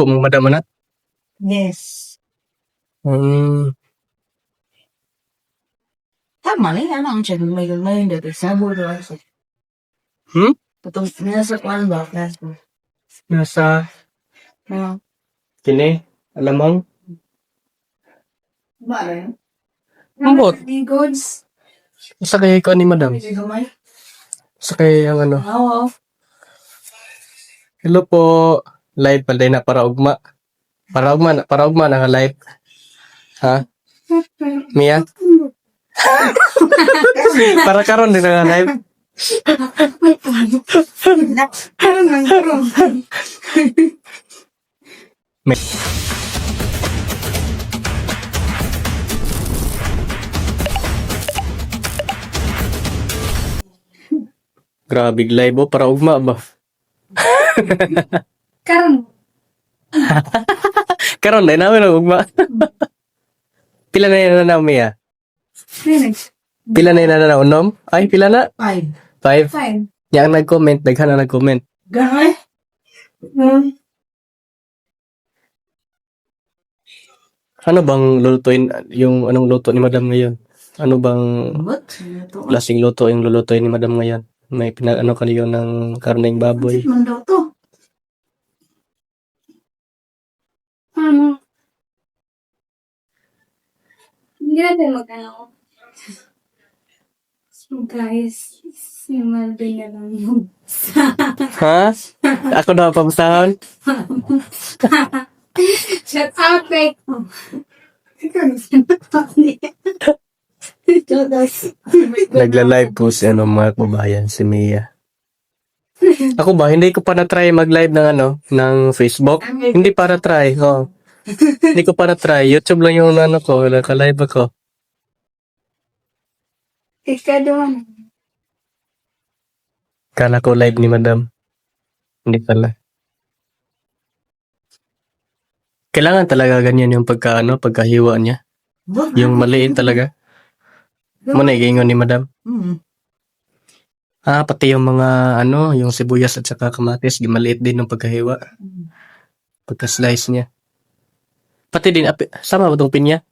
po mong madam na? Yes. Tama na yan ang siya. May dati. Sabo doon siya. Patong nasa kwan ba? Nasa kini, alamang. Ba rin? Ambot. Goods. Sa kay ko ni madam. Hindi gamay. Sa kay ang ano. Oo. Hello po. Live pa na para ugma. Para ugma na live. Ha? Mia? Para karon din na live. Grabe live oh, para ugma ba? Karon. Karon din namin ang ugma. Pila na yan na Mia? Pila na yan na unom? Ay, pila na? 5. 5. Yang nag-comment, daghan na nag-comment. Gano'n? Ano bang lulutuin, yung anong luto ni madam ngayon? Ano bang What? klaseng luto yung lulutuin ni madam ngayon? May pinag-ano kaniyo ng karneng baboy. Man daw to. Hindi natin mag-ano. So guys, si Malvin na lang yung Ha? Ako na pamsahon? shut up, like, Nagla-live po si ano mga kabayan, si Mia. Ako ba, hindi ko pa na-try mag-live ng ano, ng Facebook. Hindi para try, oh. Hindi ko pa na-try. YouTube lang yung ano ko, naka-live ako. ikaw doon. Kala ko live ni madam. Hindi pala. Kailangan talaga ganyan yung pagkahiwa niya. Yung maliit talaga. Muna igingon ni madam. Pati yung mga yung sibuyas at saka kamatis, maliit din yung pagkahiwa. Pagka-slice niya. Pati din, sama ba itong pinya?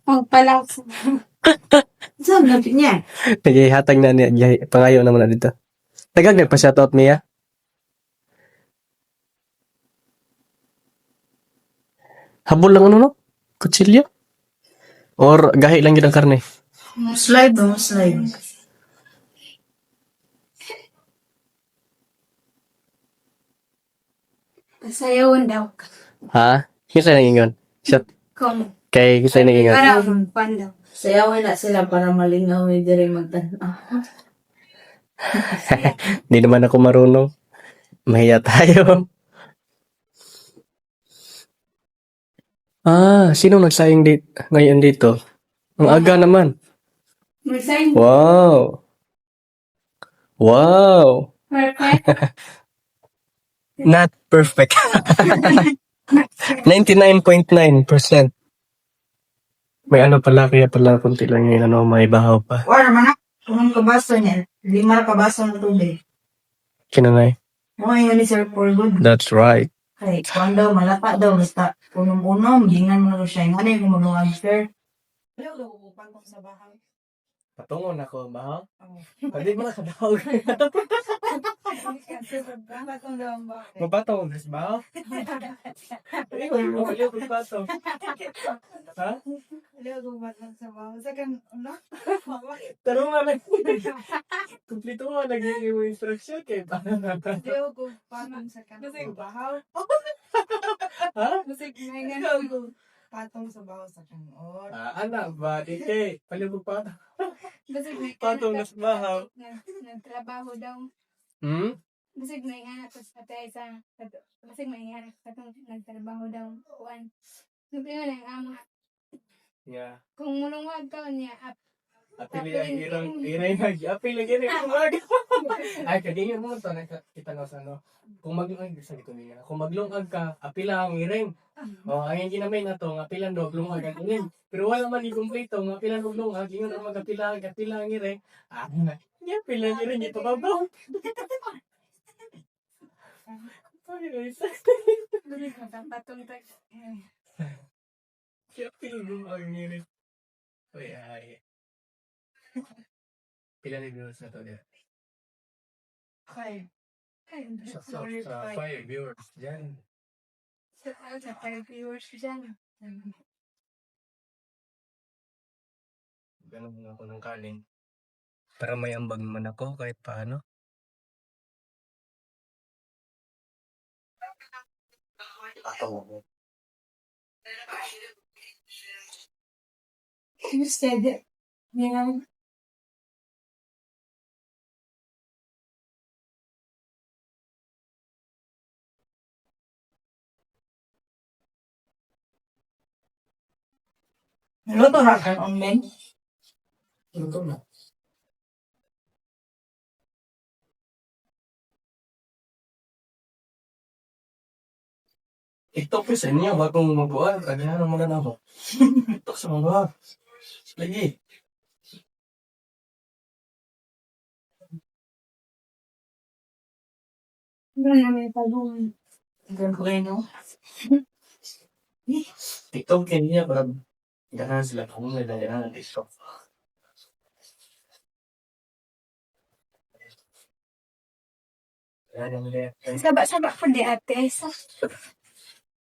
Magpala ko. Saan natin niya? Naghihatag na niya, pangayo naman na dito. Tagag nagpa-shoutout Mia. Habol lang ano no? Kutsilyo? Or gahi lang yun ang karne? Slide ba? Slide. Pasayawan daw. Ha? Kisa nang ingon? Shot. Kung Kay kisa nang ingon? para pan daw. Sayawin na sila para malingaw ni dire magtanaw. Hindi naman ako marunong. Mahiya tayo. Sino nagsayang ngayon dito? Ang aga naman. Resign. Wow. Wow. Perfect. Not perfect. 99.9%. May ano pala, kaya pala kunti lang yung may bahaw pa. Wala man na. Kung kabaso niya, 5 kabaso ng tubig. Kinanay. Mga yun ni Sir Paul Good. That's right. Ay, kung daw, malapa daw, basta punong-punom, gingan mo na siya. Yung ano yung kumagawa, sir? Ayaw daw, pantong sa bahay. Patungon ako, bahaw? Hindi mo nakadahog. Pantong daw ang bahay. Mabatong, mas bahaw? Ikaw yung mawaliw kung batong. Ha? Ayaw daw, pantong sa bahay. Sakan, ano? Tanong nga lang. Kumplito mo, naging yung instruction kay paano natin. Ayaw daw, pantong sa bahay. Ha? Musik na nga patong sa bahay sa kanor. Anak ba? Dike, palibog pa. Basig may Patong na sa bahaw. nagtrabaho daw. Basig may anak ko sa tatay sa basig may anak sa nagtrabaho daw. Kuan. Sabi nga lang amo. Yeah. Kung mulungag ka niya Apil lang irang apil lang irang ay kadingin mo to kita na sa kung maglungag sa gito niya kung maglungag ka apil lang irang ang ginamay na to nga apil lang dog lungag ang ining pero wala man i-kompleto nga apil lang lungag ingon ang apil lang irang na ya apil lang irang ito babaw Ay, guys. Patong tag. Kaya pinulong ang ngirit. Uy, ay. Pila ni viewers na to niya? Okay. Sa 5 viewers dyan. Shout out sa 5 viewers dyan. Ganun lang ako ng kanin. Para may ambag naman ako kahit paano. You said it. Yeah. Luto na ka on men. Luto na. TikTok sa inyo, bagong magbuwan. Kanya naman na ako. TikTok sa mga. Lagi. Doon namin pag-uwi. Ganun ko kayo, no? TikTok kayo niya, parang ganahan sila kung may dahil ng TikTok. Yan yung left. Saba-saba po di ate.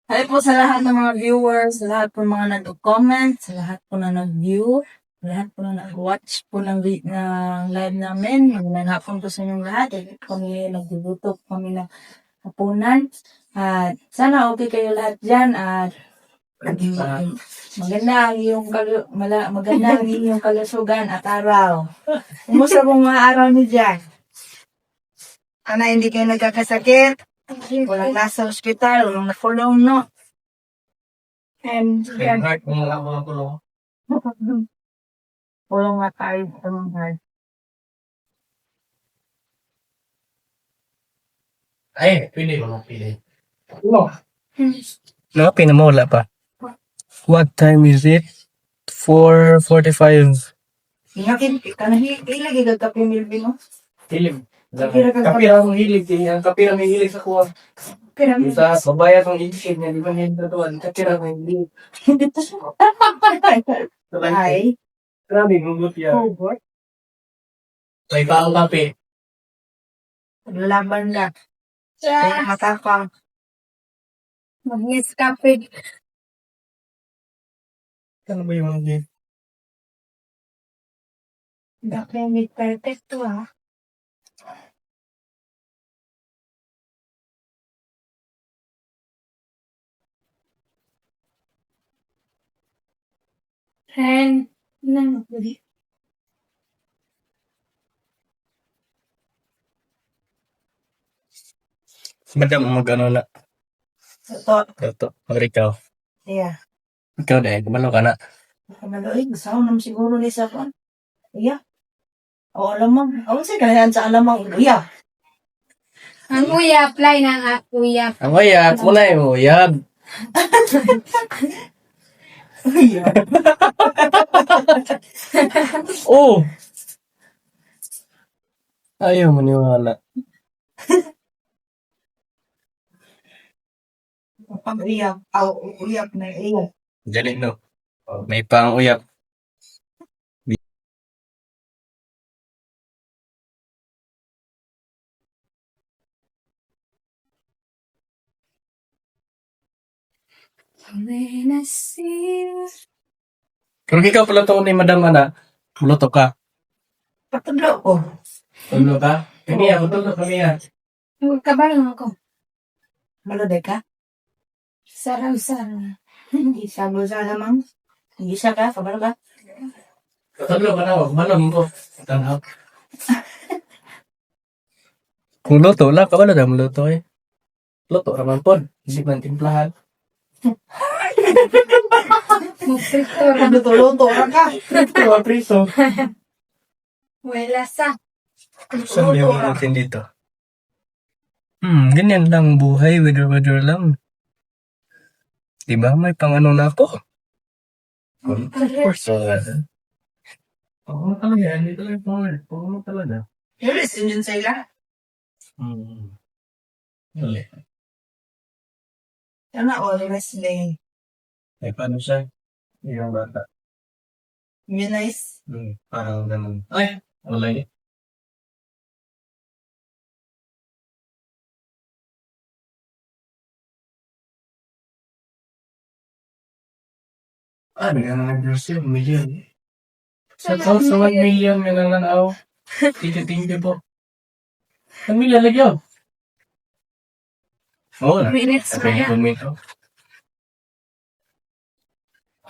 Hi po sa lahat ng mga viewers, sa lahat po ng mga nag-comment, sa lahat po na nag-view, sa lahat po na nag-watch po ng live namin. Magandang hapon po sa inyong lahat. Kami nagluluto kami ng hapunan. At sana okay kayo lahat dyan. At maganda ang iyong kalusugan at araw. Kumusta pong mga araw ni dyan? Sana hindi kayo nagkakasakit. Walang nasa ospital, walang nakulong, no? And Kaya heart mo lang mga kulong. Kulong nga tayo sa mga heart. Ay, pili mo. Pili. No. No, pinamawala pa. What time is it? 4:45. Ingakin, ilagay ka kape milbi, no? Hilig. Kapira ka- Kapira akong hilig. Ang kapira may hilig sa kuha. Pero, Sa babae akong ilig niya. Di ba hindi na tuwan? Kapira akong hilig. hindi pa siya. Ay, Grabe, gugut yan. cohort. May baong kape. Laban na. Kaya matakang. mag-miss cafe. Ano ba yung mga Cafe with perfect to ah. And, ano, Madam, mag-ano na. Ito, Ito, mag-ikaw. iya. Ikaw dahil, kumalo ka na. Kamaloy, gusto ko naman siguro ni sa kon. Iya. O, alamang. Ako sa kanayan sa alamang. Iya. ang uyap, line ang uyap. Ang uyab, muna yung uyab. Iya. Oh! Ayaw maniwala. Pag iya. Aw, uyap na iya. Dali no. May pang uyab. When I see you. Kung ikaw pala to ni Madam Ana, luto ka. Patudlo ko. Tulo ka? Kami tulo kami yan. Magkabalong ako. Malode ka? Sarang-sarang. Isa mo sa alamang. Isa ka, kabalo ka? Tulo ka na, wag malam po. Tanaw. Kung luto lang, kabalo na luto eh. Luto naman po. Hindi man timplahan. Magprito lang. Luto-luto ka. Ito, priso. Wala sa. Saan yung natin dito? Ganyan lang buhay, weather lang. Diba? May pang-ano na ako. Of course. Oo talaga, hindi talaga pang-ano. Oo talaga. Yung listen dyan sa ila. Dali. Sana all wrestling. Eh, paano siya? Yung bata. Immunize. Parang ganun. Ay, wala yun. Ah, bigyan na nag-jersey, 1 million. Sa 1 million nga lang ako. Thank you po. 1 million lagyan. Oo na. Minutes na yan. Komento.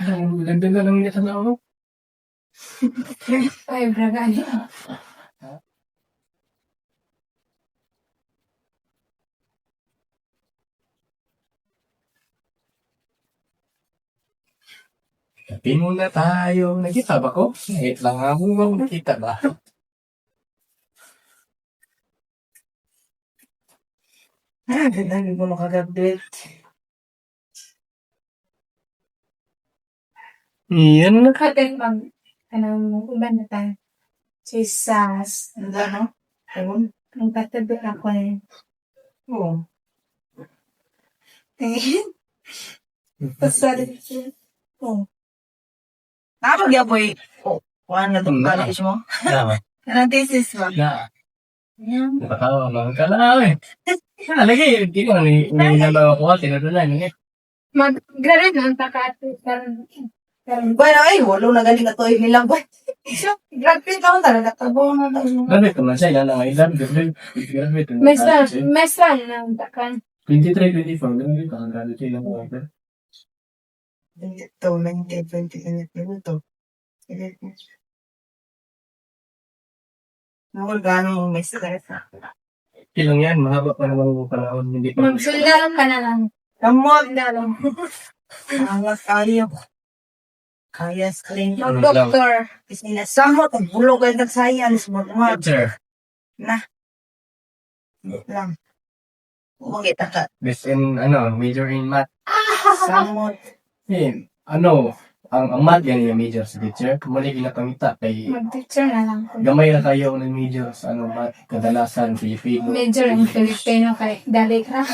Ang ganda na lang niya sa ako. Ay, bragani. Kape muna tayo. Nakita ba ko? Wait lang ako. Nakita ba? Ganda ko makagabit. Iyan na. Katin mag, kanang iba na tayo. Jesus. Ganda, no? Ayun. Ang katabi ako eh. Oo. Pasal. Oo. Nakapagya po eh. Oh, kuhaan na itong college mo. Tama. Anong thesis mo? Na. Yan. Batawa lang ka na eh. Lagi. Hindi ko ni nalawa ko. Tinadunan. Mag-graduate na ang takati. Bueno, ay, walo na galing na to yung nilang buwan. So, graduate ako talaga. Tabo na tayo. Grabe ko man siya. Ilan lang. Graduate. Mesra na ang takan. 23, 24. Grabe ka. Graduate lang ako. Ito, 19, 20, ito. Nakul gano'ng may stress. Ilang yan. Mahaba pa naman yung panahon. Hindi pa. Magsuldaran ka na lang. Kamot! Magsuldaran. Angas kayo. Kaya screen. Mag-doktor. Kasi nasamot, ang bulog kayo ng science. Magmag. Sir. Na. Lang. Umagita ka. This in, major in math. Samot. Eh, ang math yan yung major sa teacher. Muli ginapangita kay Mag-teacher na lang. gamay na kayo ng major sa math. Kadalasan, Filipino. Major ang Filipino kay dali ka.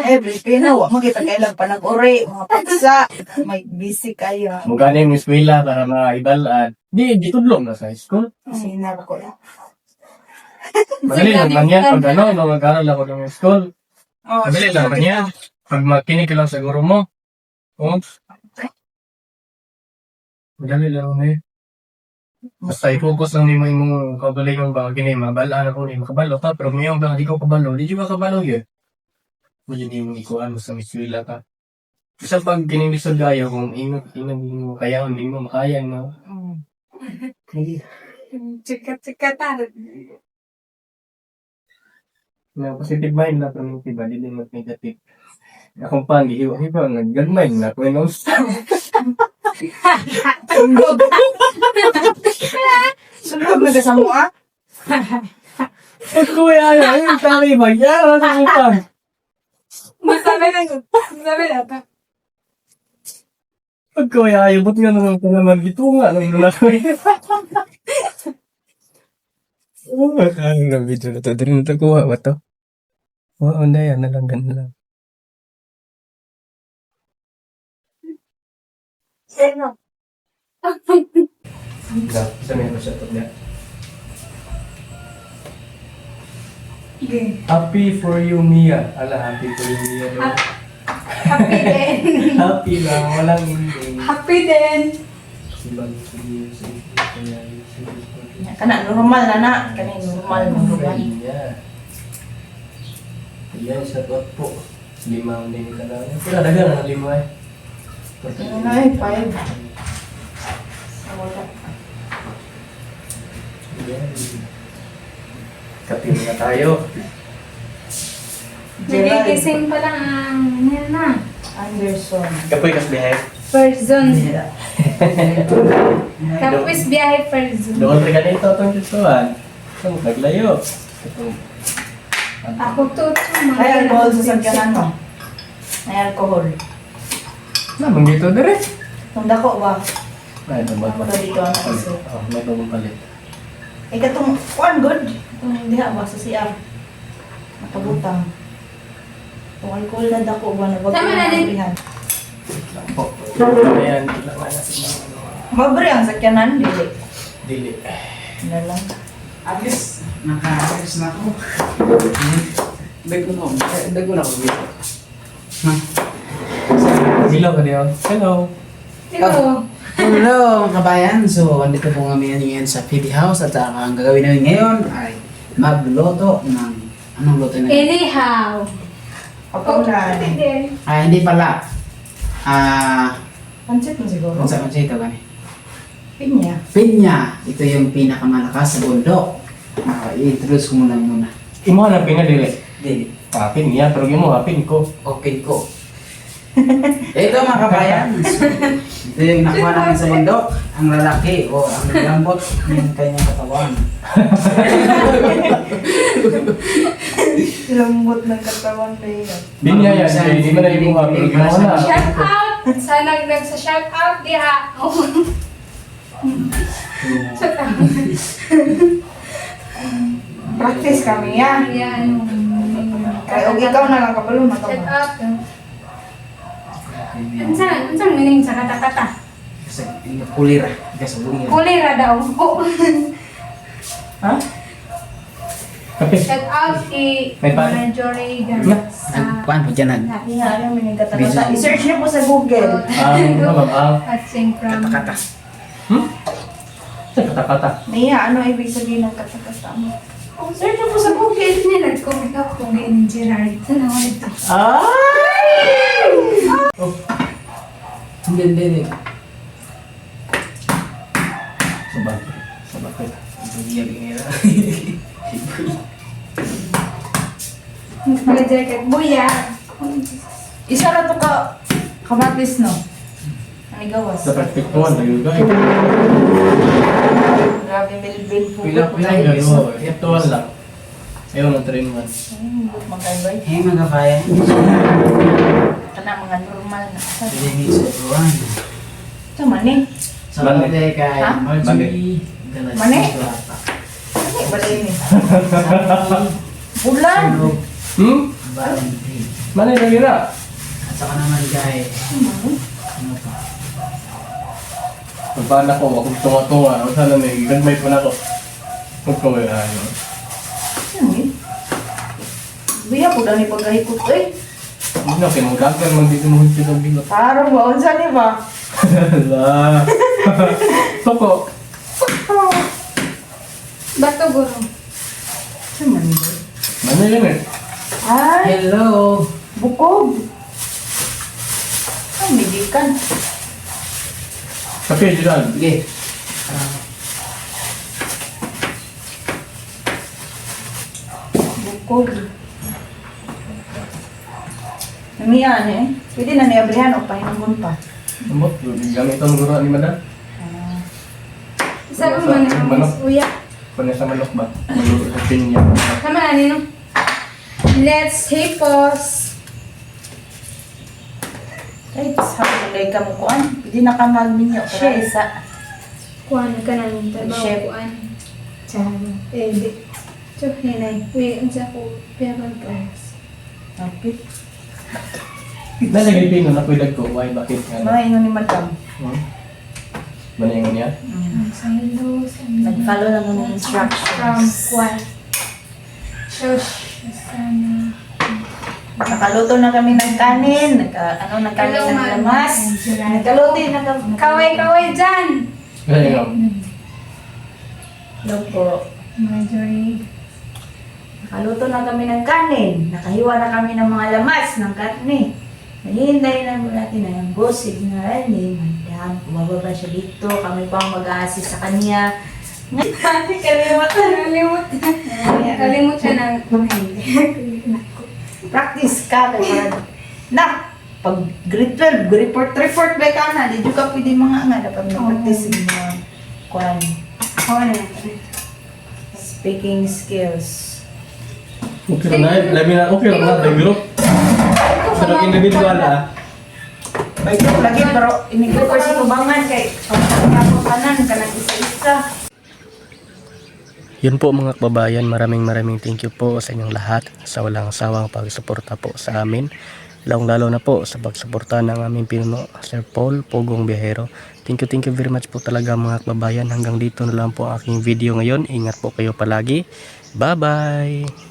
Every Pino, wag makita kayo lang panag-uri, mga paksa. May busy kayo. Mugana yung eskwela para maibalaan. Di tudlong na sa school. Sinar ko lang. Madali lang man yan. Pag mag-aaral ako ng school. Oh, Madali lang man yan. Pag makinig ka lang sa guro mo. Oh. Madali lang man yan. Basta i-focus lang nimo yung kabalik yung baka kini mabalaan ako ni makabalo ka pero mayong baka di ko kabalo di ka kabalo yun. Mo di mo ikuan mo sa eskwela ka. Isa pag kining lisod gayo kung ingon mo kaya hindi mo makaya no. Sikat-sikat Na positive mind na pero tiba di din negative. Akong pang ihiwa nagagmay na ko nung Sunod na sa mo, ah? kuya ay tali ba ya ano pa. Masabi na ito. Pag kuya ay but nga nang naman gitunga nang nalakoy. Ang video na to din na kuha ba to? Oo na yan nalanggan na lang. Sino? Sa may siya to niya. Okay. Happy for you, Mia. Ala, happy for you, Mia. No? Happy din. Happy lang, walang ending. Happy din. Kana normal na. Kana normal mo ruban. Yan, sa tot po. 5 ang din ka lang. Pero dagan ang 5 eh. Ay, 5. Yan. Kapin na tayo. Nagigising pa lang ang yan na. Anderson. Kapoy kas bihay. First zone. Tapos biyahe first zone. Doon rin ganito itong tutuan. Ito, naglayo. Ako to. Ay, alcohol sa sagyanan mo. May alcohol. Naman dito dire. Kung dako ba? Ay, ito ba? Ano dito ang iso? May bagong palit. Katong, one good. Itong diha ba sa CR. Nakabutang. Kung alcohol na dako ba na wag Tama na din. mabrihan. Po. Ayan, lang na si Mabre ang sakyanan dili. Dili. Na lang. At least, naka-ayos na ako. Dago na ako dito. Ha? Hello, Kaleo. Hello. Hello. Hello, kabayan. So, andito po kami ngayon sa PB House at ang gagawin namin ngayon ay magluto ng anong luto na? Anyhow. Kapunan. Hindi pala. Pancit mo siguro. Kung saan ito gani? Pinya. Pinya. Ito yung pinakamalakas sa bundok. I-introduce ko muna. Imo na pinadili. Dili. Apin niya, pero imo apin ko. Okay ko. Ito mga kabayan. Ito yung nakuha namin sa bundok. Ang lalaki o ang lambot yung kanyang katawan. Lambot ng katawan na yun. Binya yan, hindi mo na imo apin. Imo na. Shout out. Sa nagdag sa shout out diha. Shout out. Practice kami ya. Yan. Kaya og ikaw na lang kabalo Shout matama. out. Unsang meaning sa kata-kata? Kasi kulira. Kasi kulira. Kulira daw. Oh. Ha? Kape. Shout out kay May pa- Marjorie Yeah. sa Kuan po dyan. Iya, ano may kata-kata. I-search niyo po sa Google. Ano ba? at sing from Kata-kata. Sa kata-kata. Mia, ano ibig sabihin ng kata-kata mo? Search niyo po sa Google. niya nag-comment up kung ni Gerard. Saan ako nito? Hindi. Sabak. Mag-jacket. Buya. Isa ra to ka kamatis no. Ani gawas. Sa perfectuan, tayo guys. Grabe milbil po. Pila gano. Perfectuan lang. Ayaw na 3 months. Mag-invite. Hey mga kabayan. Kana mga normal na. Pwede ni sa Ruan. Sa mani. Sa Mani. birthday kay Ha? Marjorie. Mani? Ano ba ini? Bulan. Valentine. Mana yung gira? At saka naman kay ano pa? Pagpaan ako, akong tunga-tunga. Ang sana may gagmay po na ako. Huwag ko may ano. Ano? Biya po dani pagkahikot eh. Hindi na, kinanggagal man dito mo hindi ng bilo. Parang ba unsa ni ba? Hala. Soko. Bato guro. Sa mani ba? Mana yun eh? Ay, Hello. bukog. Ay, migikan. Kape, Gerald. Sige. Bukog. Namiyan eh. Pwede na niabrihan o pahinungon pa. Ambot, gamit ang guro ni Madam. Isa ko man Manok. ang uya. Kung sa manok ba? Maluto sa pinya. Tama na nino. Let's hipos. Ay, sabi na ka mo kuan. Pwede na ka magminyo. Kaya isa. Kuan ka na ng trabaho Chef. kuan. Tsara. Di. So, hinay. Wait, unsa ko. Pero guys. Okay. Nalagay pino na pwede ko. Why? Bakit nga? Mga inyo ni Madam. Maningan niya? Sa hello. Nag-follow lang ng From instructions. kuan. Sana. Nakaluto na kami ng kanin. Nagkanin ng lamas. Nagkaluto na kami. Kaway-kaway dyan! Ganyan nga. Hello po. Marjorie. Nakaluto na kami ng kanin. Nakahiwa na kami ng mga lamas ng karne. Hinihintay na mo natin na yung bossig na ni Madam. Bumababa siya dito. Kami pang mag-a-assist sa kanya. Kalimutan. Kalimut siya ng Practice ka. Na! Pag grade 12, report ba ka na? Di ka pwede mga nga. Dapat mag-practice yung mga kwan. Speaking skills. Okay na, labi na, okay na, the group. Pero individual ah. May group lagi, pero ini-group sa tubangan kay pagkakapong kanan ka nag-isa-isa. Yun po mga kababayan, maraming thank you po sa inyong lahat sa walang sawang pagsuporta po sa amin. Lalong-lalo na po sa pagsuporta ng aming pinuno, Sir Paul Pugong Biyahero. Thank you very much po talaga mga kababayan. Hanggang dito na lang po ang aking video ngayon. Ingat po kayo palagi. Bye-bye!